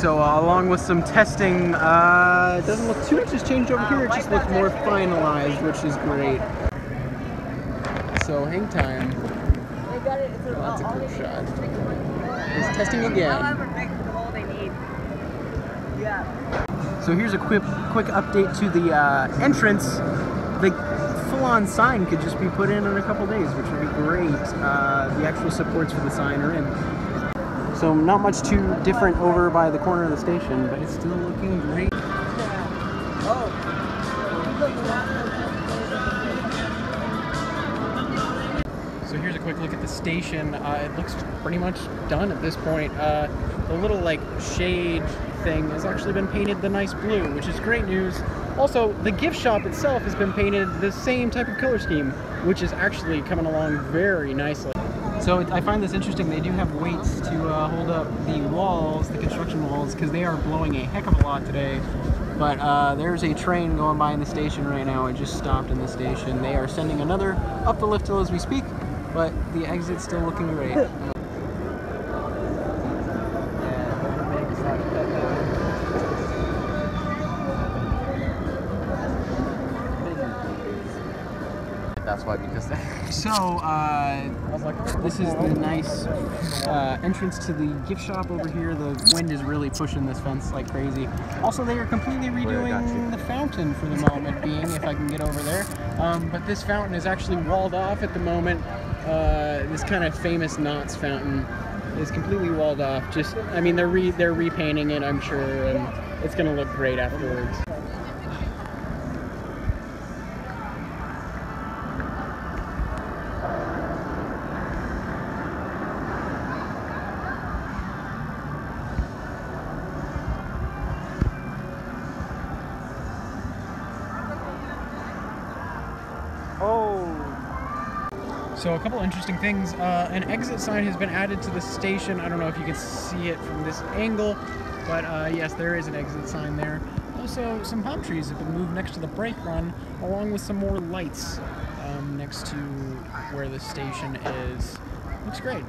So along with some testing, it doesn't look too much has changed over here, it just looks more finalized, which is great. So Hangtime, oh, that's a cool shot. It's testing again. So here's a quick update to the entrance. The full-on sign could just be put in a couple days, which would be great. The actual supports for the sign are in. So not much too different over by the corner of the station, but it's still looking great. So here's a quick look at the station. It looks pretty much done at this point. The little like shade thing has actually been painted the nice blue, which is great news. Also, the gift shop itself has been painted the same type of color scheme, which is actually coming along very nicely. So I find this interesting. They do have weights to hold up the walls, the construction walls, because they are blowing a heck of a lot today. But there's a train going by in the station right now. It just stopped in the station. They are sending another up the lift hill as we speak, but the exit's still looking great. That's why, because So, this is the nice entrance to the gift shop over here. The wind is really pushing this fence like crazy. Also, they are completely redoing the fountain for the moment being, if I can get over there. But this fountain is actually walled off at the moment. This kind of famous Knott's fountain is completely walled off. Just, I mean, they're repainting it, I'm sure, and it's going to look great afterwards. So a couple interesting things. An exit sign has been added to the station. I don't know if you can see it from this angle, but yes, there is an exit sign there. Also, some palm trees have been moved next to the brake run, along with some more lights next to where the station is. Looks great.